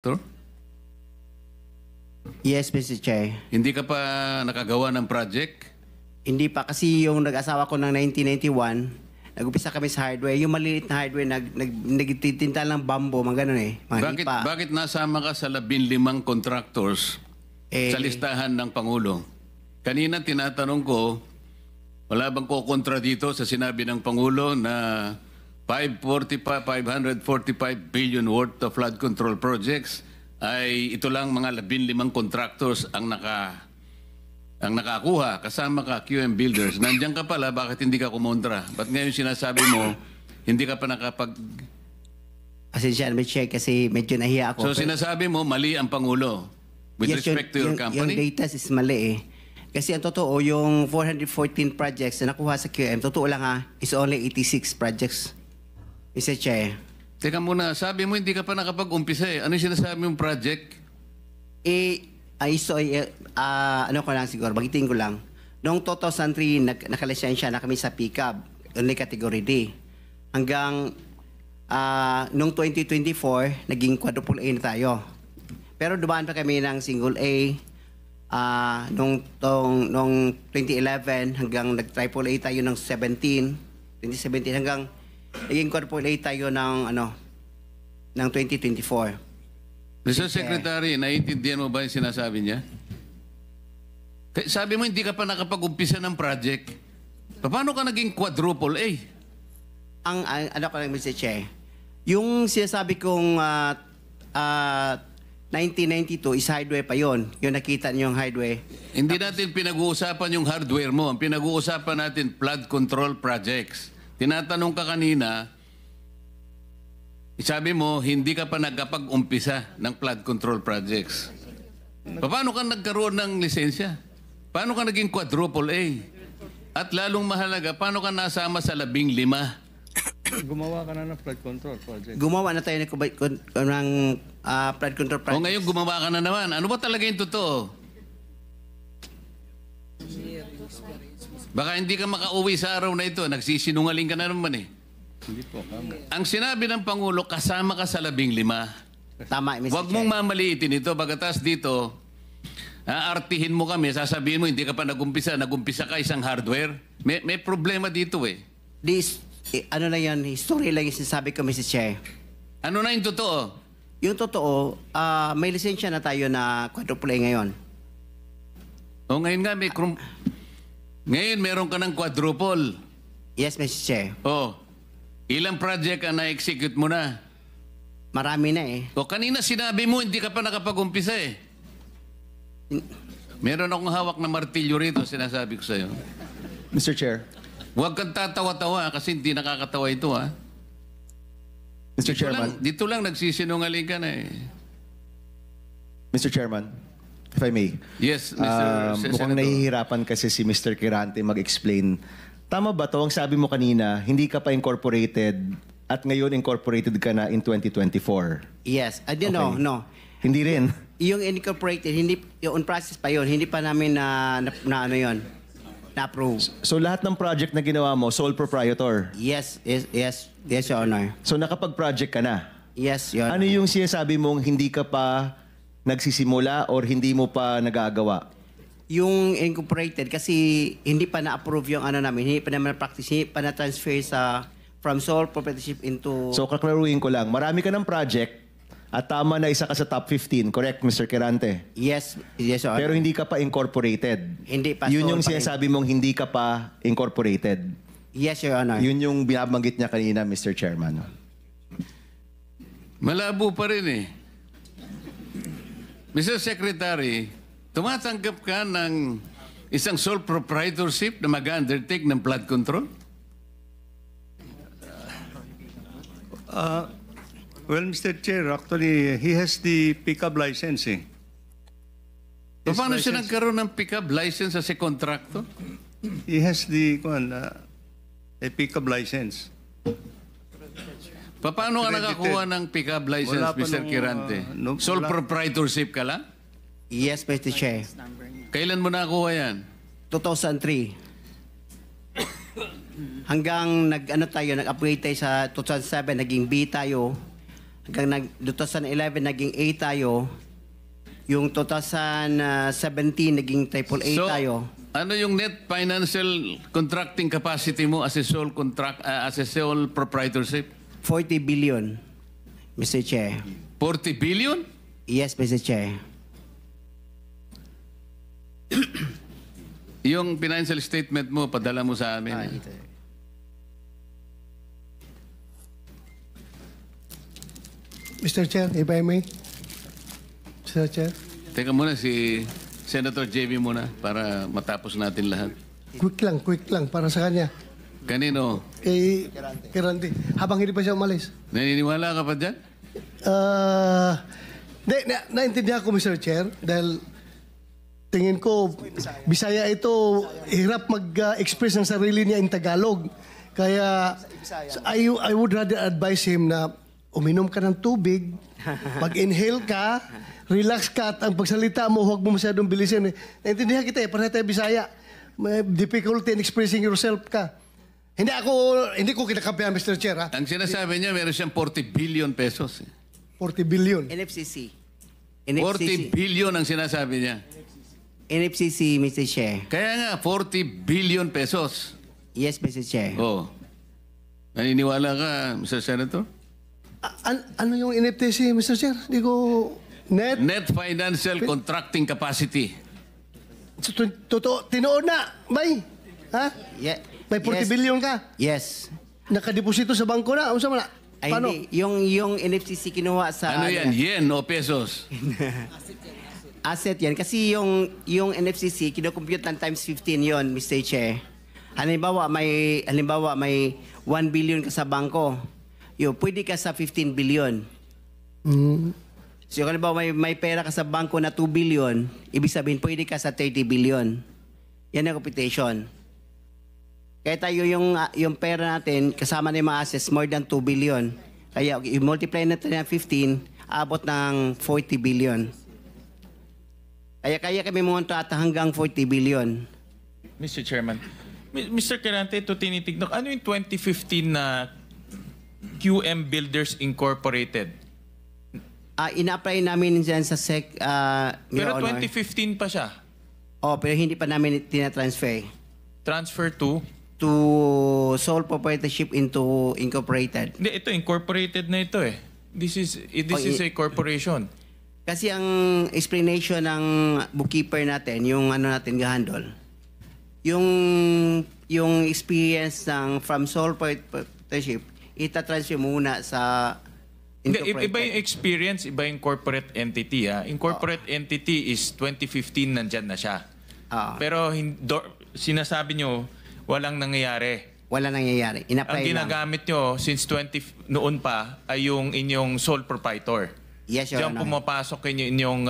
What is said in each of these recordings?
Sir? Yes, Mr. Chair. Hindi ka pa nakagawa ng project? Hindi pa kasi yung nag-asawa ko ng 1991, nag-upisa kami sa hardware. Yung maliliit na hardware, nagtitinta ng bambo, mga ganun eh. Mga lipa. Bakit nasama ka sa 15 contractors sa listahan ng Pangulo? Kanina tinatanong ko, wala bang kukontra dito sa sinabi ng Pangulo na 545 billion worth of flood control projects ay ito lang mga 15 contractors ang nakakuha, kasama ka QM Builders. Nandiyan ka pala, bakit hindi ka kumontra? Ba't ngayon sinasabi mo, hindi ka pa nakapag... Asensya na, Mr. Chair, kasi medyo nahiya ako. So sinasabi mo, mali ang Pangulo with Yes, respect to your Yung company? data is mali eh. Kasi ang totoo, yung 414 projects na nakuha sa QM, totoo lang is only 86 projects. Mr. Chair. Teka muna, sabi mo hindi ka pa nakapag-umpisa eh. Ano yung sinasabi mong project? Ano ko lang siguro, bagitin ko lang. Noong 2003, nakalisensya na kami sa pickup, only category D. Hanggang noong 2024, naging quadruple A na tayo. Pero dumaan pa kami ng single A. Noong 2011, hanggang nag-triple A tayo ng 2017 hanggang naging quadruple A tayo ng 2024. Mr. Secretary, naiintindihan mo ba yung sinasabi niya? Sabi mo hindi ka pa nakapag-umpisa ng project. Paano ka naging quadruple A? Ano ko lang, Mr. Che, yung sinasabi kong 1992 is hardware pa yon. Yung nakita niyo yung hardware. Hindi natin pinag-uusapan yung hardware mo. Ang pinag-uusapan natin, flood control projects. Tinatanong ka kanina, sabi mo, hindi ka pa nagkapag-umpisa ng flood control projects. Paano ka nagkaroon ng lisensya? Paano ka naging quadruple A? At lalong mahalaga, paano ka nasama sa 15? Gumawa ka na ng flood control project. Gumawa na tayo ng flood control project. O ngayon gumawa ka na naman. Ano ba talaga yung totoo? Baka hindi ka makauwi sa araw na ito. Nagsisinungaling ka na naman eh. Hindi po, kamo. Ang sinabi ng Pangulo, kasama ka sa 15. Tama, Mr. Huwag Che. mong mamaliitin ito. Pagkatas dito, aartihin mo kami, sasabihin mo, hindi ka pa nagumpisa ka isang hardware. May problema dito eh. Ano lang yan, history lang yung sinasabi ko, Mr. Che. Ano na yung totoo? Yung totoo, may lisensya na tayo na quadruple A ngayon. O ngayon nga, ngayon meron ka ng quadruple. Yes, Mr. Che. O, ilang project ang na-execute mo na? Marami na eh. O kanina sinabi mo, hindi ka pa nakapag-umpisa eh. Meron akong hawak na martilyo rito, sinasabi ko sa'yo. Mr. Chair. Huwag kang tatawa-tawa kasi hindi nakakatawa ito ha. Mr. Chairman. Dito lang nagsisinungaling ka na eh. Mr. Chairman, if I may. Yes, Mr. Mukhang Senator. nahihirapan kasi si Mr. Kirante mag-explain. Tama ba to? Ang sabi mo kanina, hindi ka pa incorporated at ngayon incorporated ka na in 2024. Yes. Okay. No. Hindi rin. Yung incorporated, yung on process pa yon, hindi pa namin na-approve. So lahat ng project na ginawa mo, sole proprietor. Yes, Your Honor. So nakapag-project ka na. Yes, Your Ano Honor. yung sinasabi mong hindi ka pa nagsisimula or hindi mo pa nagagawa? Yung incorporated, kasi hindi pa na-approve yung namin, hindi pa naman na-practice, hindi pa na-transfer from sole proprietorship into... So kaklaruhin ko lang, marami ka ng project at tama na isa ka sa top 15, correct, Mr. Kirante? Yes, Your Honor. Pero hindi ka pa incorporated. Hindi pa. Yun sole yung pa rin. sinasabi mong hindi ka pa incorporated. Yes, Your Honor. Yun yung binabanggit niya kanina, Mr. Chairman. Malabo pa rin eh. Mr. Secretary, tumatanggap ka ng isang sole proprietorship na mag-undertake ng flood control? Well, Mr. Chair, actually, he has the pickup license. Paano siya nagkaroon ng pick-up license as a contractor? He has the a pickup license. Paano ka nakakuha ng pick-up license, Wala pa Mr. nung, Kirante? Sole wala. proprietorship ka lang? Yes, Mr. Chair. Kailan mo nakuha yan? 2003. Hanggang nag-upgrade tayo sa 2007, naging B tayo. Hanggang 2011 naging A tayo. Yung 2017 naging AAA So, tayo. ano yung net financial contracting capacity mo as a sole proprietorship? 40 billion, Mr. Chair. 40 billion? Yes, Mr. Chair. Yung financial statement mo, padala mo sa amin. Mr. Chair, if I may. Mr. Chair, Teka muna, si Senator JB muna para matapos natin lahat. quick lang para sa kanya. Kanino? Kay Randy. Habang hindi pa siya umalis. Naniniwala ka pa dyan? Naintindihan ko, Mr. Chair, dahil tingin ko, Bisaya ito, hirap mag-express ng sarili niya in Tagalog. Kaya, I would rather advise him na uminom ka ng tubig, mag-inhale ka, relax ka, at ang pagsalita mo, huwag mo masyadong bilisin. Naintindihan kita para tayo Bisaya. May difficulty in expressing yourself ka. Hindi ko kinakampihan, Mr. Chair, ha? Ang sinasabi niya, meron siyang 40 billion pesos. 40 billion. NFCC. 40 billion ang sinasabi niya. NFCC, Mr. Chair. Kaya nga, 40 billion pesos. Yes, Mr. Chair. Oh. Naniniwala ka, Mr. Senator? Ano yung NFTC, Mr. Chair? Hindi ko... Net financial contracting capacity. Totoo, tinoon na, bay. Ha? Yeah. May 40 billion ka. Yes. Nakadeposito sa bangko na. Ano sa mga? Ay, Paano? hindi. Yung NFCC kinuha sa... Ano yan? Yen o pesos? Asset yan. Kasi yung NFCC, kinocompute ng times 15 yon, Mr. Chair. Halimbawa, may 1 billion ka sa bangko. Pwede ka sa 15 billion. So, halimbawa, may pera ka sa bangko na 2 billion, ibig sabihin, pwede ka sa 30 billion. Yan ang computation. Kaya tayo yung pera natin, kasama na yung mga assets, more than 2 billion. Kaya i-multiply natin ng 15, abot ng 40 billion. Kaya kami monta at hanggang 40 billion. Mr. Chairman, Mr. Kirante, ito tinitignan. Ano yung 2015 na QM Builders Incorporated? Ina-apply namin dyan sa SEC, Pero Your Honor. 2015 pa siya. Pero hindi pa namin tina-transfer Transfer to? to sole proprietorship into incorporated. Hindi, ito incorporated na ito eh. This is a corporation. Kasi ang explanation ng bookkeeper natin, yung ano natin gahandol, yung experience ng from sole proprietorship, ita-transfer muna sa Hindi, incorporated. iba yung experience, iba yung corporate entity. Ha? Incorporate entity is 2015 nandyan na siya. Pero sinasabi nyo, walang nangyayari. Wala nangyayari. In-apply Ang lang. ginagamit nyo since noon pa ay yung inyong sole proprietor. Yes, Your Diyan Honor. pumapasok inyong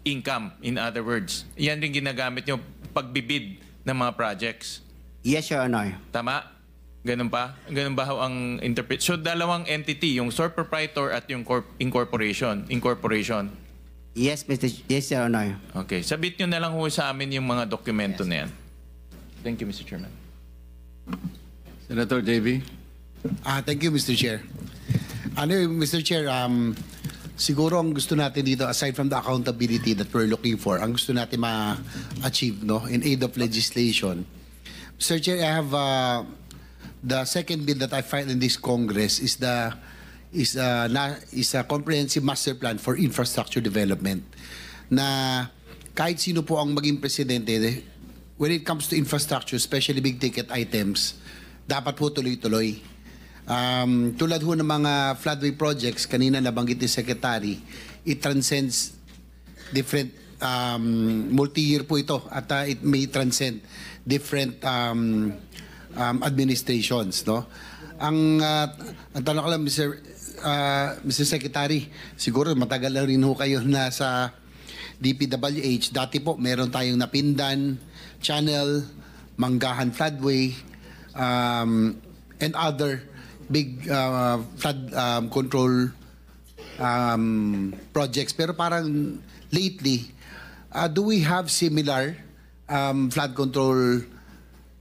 income, in other words. Yan rin ginagamit nyo pagbibid ng mga projects. Yes, Your Honor. Tama? Ganun pa? Ganun ba ang interpret? So, dalawang entity, yung sole proprietor at yung incorporation. Yes, Your Honor. Okay. Sabit nyo na lang ho sa amin yung mga dokumento na yan. Thank you, Mr. Chairman. Senator JB? Thank you, Mr. Chair. Mr. Chair, siguro ang gusto natin dito, aside from the accountability that we're looking for, ang gusto natin ma-achieve in aid of legislation. Mr. Chair, I have the second bill that I filed in this Congress is a comprehensive master plan for infrastructure development na kahit sino po ang maging presidente, when it comes to infrastructure, especially big ticket items, dapat po tuloy-tuloy. Tulad ho ng mga floodway projects, kanina nabanggit ni Secretary, it transcends different, multi-year po ito at it may transcend different administrations. No? Ang tanong ko lang, Mr. Secretary, siguro matagal na rin ho kayo na sa DPWH. Dati po, meron tayong Napindan, Channel, Manggahan Floodway, and other big flood control projects. Pero parang lately, do we have similar flood control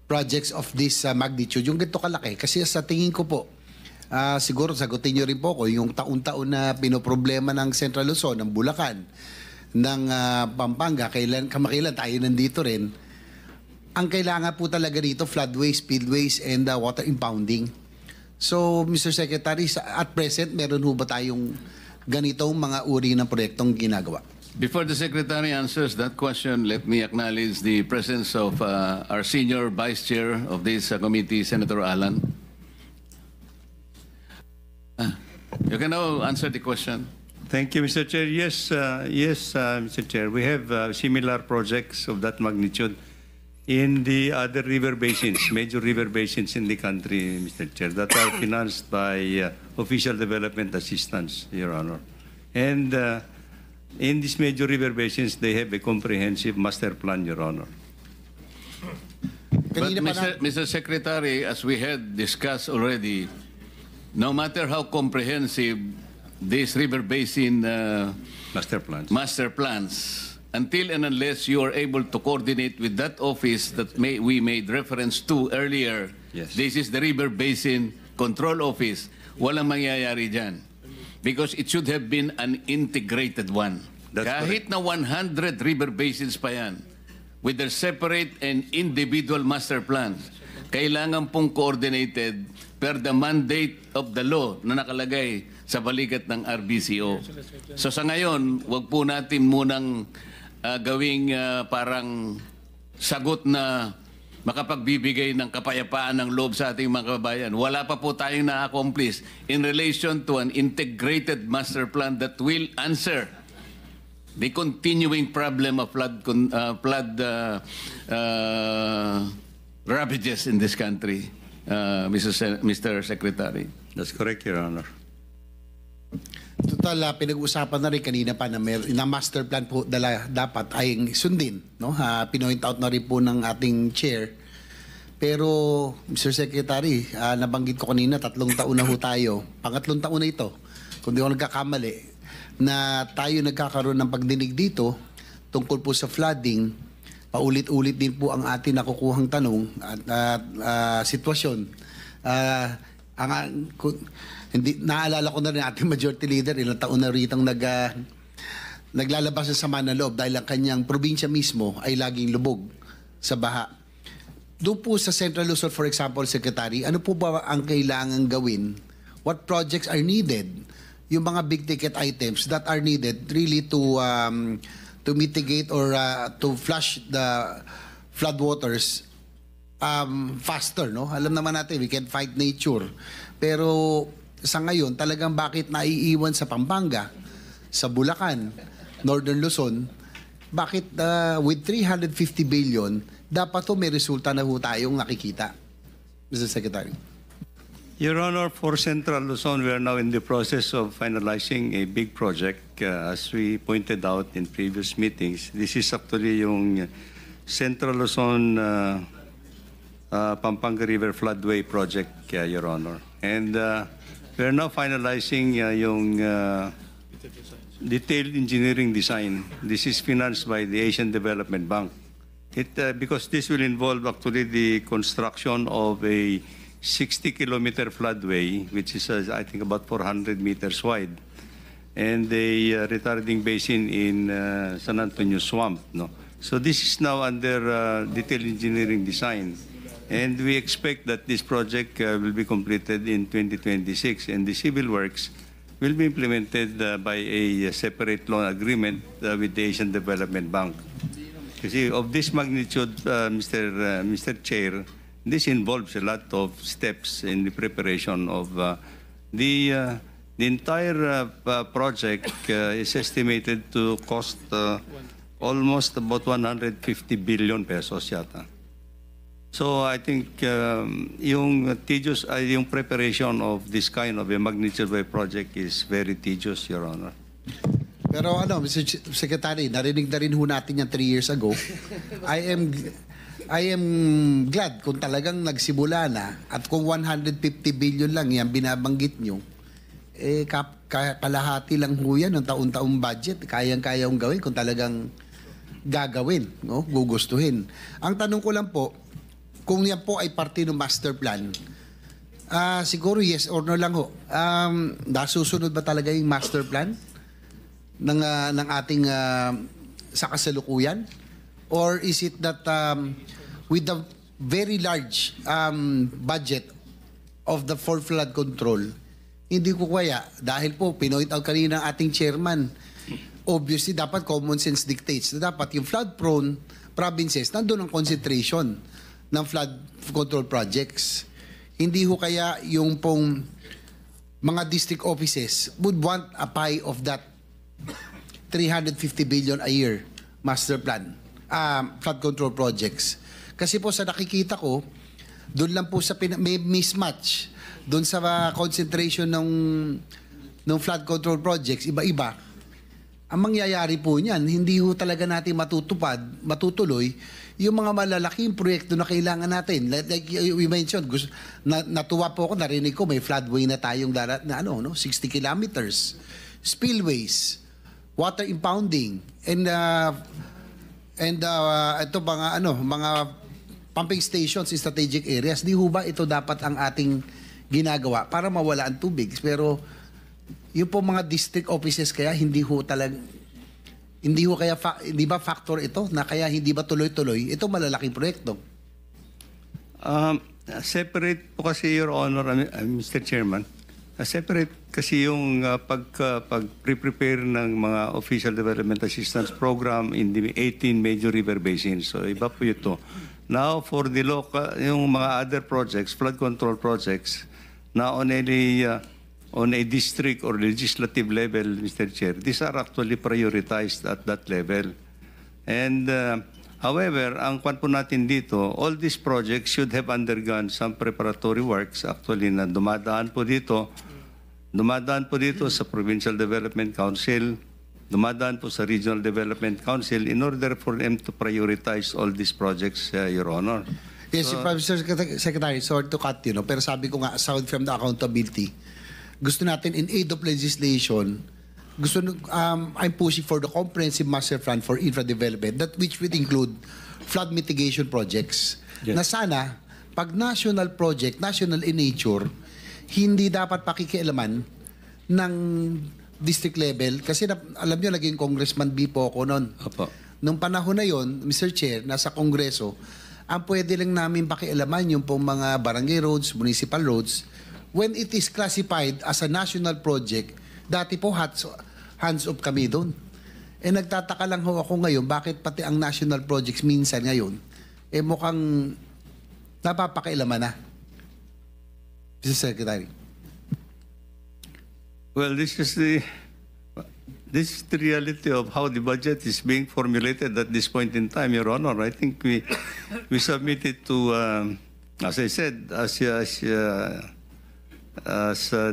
projects of this magnitude? Yung ganito kalaki. Kasi sa tingin ko po, Siguro sagutin nyo rin po ko yung taon-taon na pinoproblema ng Central Luzon, ng Bulacan, ng Pampanga, kamakailan tayo nandito rin. Ang kailangan po talaga dito, floodways, spillways, and water impounding. So, Mr. Secretary, at present, meron ho ba tayong ganitong mga uri ng proyektong ginagawa? Before the Secretary answers that question, let me acknowledge the presence of our senior Vice Chair of this committee, Senator Alan. You can now answer the question. Thank you, Mr. Chair. Yes, Mr. Chair. We have similar projects of that magnitude in the other river basins, major river basins in the country, Mr. Chair, that are financed by official development assistance, Your Honor. And in these major river basins, they have a comprehensive master plan, Your Honor. But Kanina pa Mr. Secretary, as we had discussed already, no matter how comprehensive these river basin master plans, until and unless you are able to coordinate with that office that we made reference to earlier, Yes. this is the River Basin Control Office, walang mangyayari dyan. Because it should have been an integrated one. That's Kahit na 100 river basins pa yan, with their separate and individual master plans, kailangan pong coordinated per the mandate of the law na nakalagay sa balikat ng RBCO. So sa ngayon, wag po natin munang gawing parang sagot na makapagbibigay ng kapayapaan ng loob sa ating mga kababayan. Wala pa po tayong na-accomplish in relation to an integrated master plan that will answer the continuing problem of flood ravages in this country, Mr. Secretary. That's correct, Your Honor. Total, pinag-usapan na rin kanina pa na master plan po dapat ay sundin. No? Pinoint out na rin po ng ating chair. Pero, Mr. Secretary, nabanggit ko kanina, 3 taon na ho tayo. Pangatlong taon na ito, kung di ako nagkakamali, na tayo nagkakaroon ng pagdinig dito tungkol po sa flooding. Paulit-ulit din po ang ating nakukuhang tanong at sitwasyon. Hindi naalala ko na rin ating majority leader, ilang taon na ritang naglalabas ng sama ng loob dahil ang kanyang probinsya mismo ay laging lubog sa baha. Doon po sa Central Luzon, for example, Secretary, ano po ba ang kailangan gawin? What projects are needed? Yung mga big ticket items that are needed really to mitigate or to flush the floodwaters faster, no? Alam naman natin, we can fight nature. Pero sa ngayon, talagang bakit naiiwan sa Pampanga, sa Bulacan, Northern Luzon, bakit with 350 billion, dapat to may resulta na ho tayong nakikita, Mr. Secretary? Your Honor, for Central Luzon, we are now in the process of finalizing a big project. As we pointed out in previous meetings, this is actually yung Central Luzon Pampanga River Floodway Project, Your Honor. And we are now finalizing yung detailed engineering design. This is financed by the Asian Development Bank. Because this will involve actually the construction of a 60-kilometer floodway, which is, I think, about 400 meters wide, and a retarding basin in San Antonio Swamp. No? So this is now under detailed engineering design. And we expect that this project will be completed in 2026, and the civil works will be implemented by a separate loan agreement with the Asian Development Bank. You see, of this magnitude, Mr. Chair, this involves a lot of steps in the preparation of the entire project is estimated to cost almost about 150 billion pesos yata. So I think yung preparation of this kind of a magnitude wave project is very tedious, Your Honor. Pero Mr. Secretary, narinig na rin ho natin yan 3 years ago. I am glad kung talagang nagsimula na at kung 150 billion lang yan binabanggit nyo, kalahati lang ho yan ng taon-taong budget. Kayang-kayang gawin kung talagang gagawin, no? Gugustuhin. Ang tanong ko lang po, kung yan po ay parte ng master plan, Siguro yes or no lang ho. Nasusunod ba talaga yung master plan ng ating sa kasalukuyan? Or is it that with the very large budget of the for flood control, hindi ko kaya, dahil po, pinoint out kanina ng ating chairman, obviously, dapat common sense dictates na dapat yung flood-prone provinces, nandun ang concentration ng flood control projects. Hindi ho kaya yung pong mga district offices would want a pie of that 350 billion a year master plan, flood control projects. Kasi po sa nakikita ko, doon lang po sa may mismatch doon sa concentration ng flood control projects, iba-iba. Ang mangyayari po niyan, hindi ho talaga natin matutuloy yung mga malalaking proyekto na kailangan natin. Like we mentioned, natuwa po ako, narinig ko, may floodway na tayong 60 kilometers. Spillways, water impounding, and ito mga pumping stations in strategic areas. Di ho ba ito dapat ang ating ginagawa para mawala ang tubig? Pero yung po mga district offices kaya hindi ba factor ito na kaya hindi ba tuloy-tuloy ito malalaking proyekto? Separate po kasi, Your Honor, Mr. Chairman. Separate kasi yung pag-prepare ng mga Official Development Assistance Program in the 18 major river basins. So iba po ito. Now, for the local, yung mga other projects, flood control projects, na on a district or legislative level, Mr. Chair, these are actually prioritized at that level. And however, ang kwan po natin dito, all these projects should have undergone some preparatory works actually na dumadaan po dito sa Provincial Development Council, dumadaan po sa Regional Development Council in order for them to prioritize all these projects, Your Honor. Yes, Mr. Secretary, sorry to cut you, pero sabi ko nga, aside from the accountability, gusto natin in aid of legislation, I'm pushing for the comprehensive master plan for infra development, that which would include flood mitigation projects. Yes. Na sana, pag national project, national in nature, hindi dapat pakikialaman ng district level. Kasi alam nyo, naging congressman B po ako noon. Nung panahon na yon, Mr. Chair, nasa kongreso, ang pwede lang namin pakialaman yung pong mga barangay roads, municipal roads, when it is classified as a national project. Dati po hands off kami doon. Nagtataka lang ho ako ngayon, bakit pati ang national projects minsan ngayon, mukhang napapakailaman na. Mr. Secretary. Well, this is the reality of how the budget is being formulated at this point in time, Your Honor. I think we submitted to, as I said,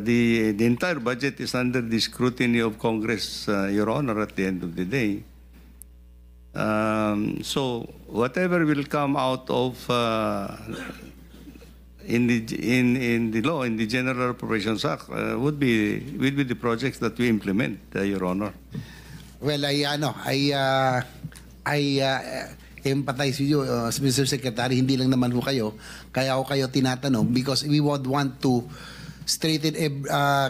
the entire budget is under the scrutiny of Congress, Your Honor, at the end of the day. So whatever will come out of in the law, in the General Appropriations Act, would be the projects that we implement, Your Honor. Well, I empathize with you, Mr. Secretary. Hindi lang naman ho kayo. Kaya ako kayo tinatanong because we would want to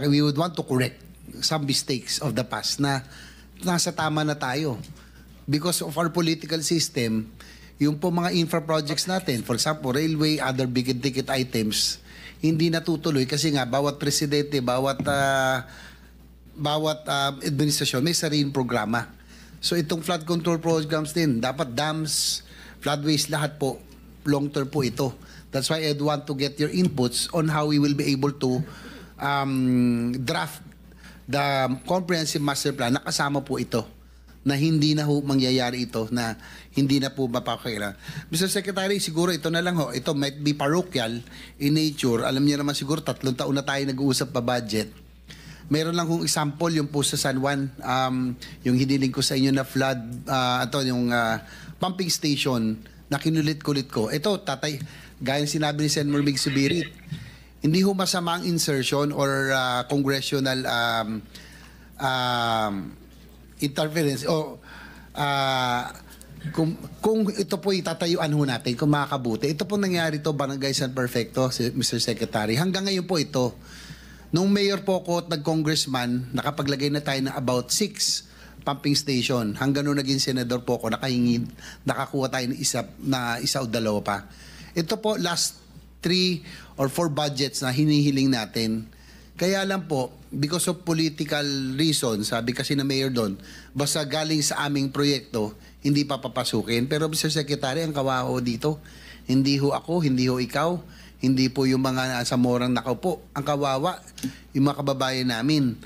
we would want to correct some mistakes of the past na nasa tama na tayo. Because of our political system, yung po mga infra projects natin, for example, railway, other big ticket items, hindi natutuloy kasi nga bawat presidente, bawat administrasyon may sariling programa. So itong flood control programs din, dapat dams, floodways, lahat po, long term po ito. That's why I'd want to get your inputs on how we will be able to draft the comprehensive master plan na kasama po ito, na hindi na ho mangyayari ito, na hindi na po mapakailan. Mr. Secretary, siguro ito na lang ho, ito might be parochial in nature. Alam niyo naman siguro 3 taon na tayo nag-uusap pa budget. Meron lang kong example, yung po sa San Juan, yung hiniling ko sa inyo na flood, yung pumping station na kinulit-kulit ko. Ito, tatay, gaya ng sinabi ni Sen. Mermig Subirit, hindi ho masama ang insertion or congressional interference o kung ito po itatayuan ho natin, kung makakabuti, ito po nangyari to, Barangay San Perfecto, Mr. Secretary. Hanggang ngayon po ito. Nung mayor po ako at nag-congressman, nakapaglagay na tayo ng about 6 pumping station. Hanggang nung naging senador po ako, nakakuha tayo ng isa o dalawa pa. Ito po, last 3 or 4 budgets na hinihiling natin. Kaya lang po, because of political reasons, sabi kasi na mayor doon, basta galing sa aming proyekto, hindi pa papasukin. Pero Mr. Secretary, ang kawaho dito, hindi ho ako, hindi ho ikaw, hindi po yung mga nasa morang nakaupo. Ang kawawa, yung mga kababayan namin.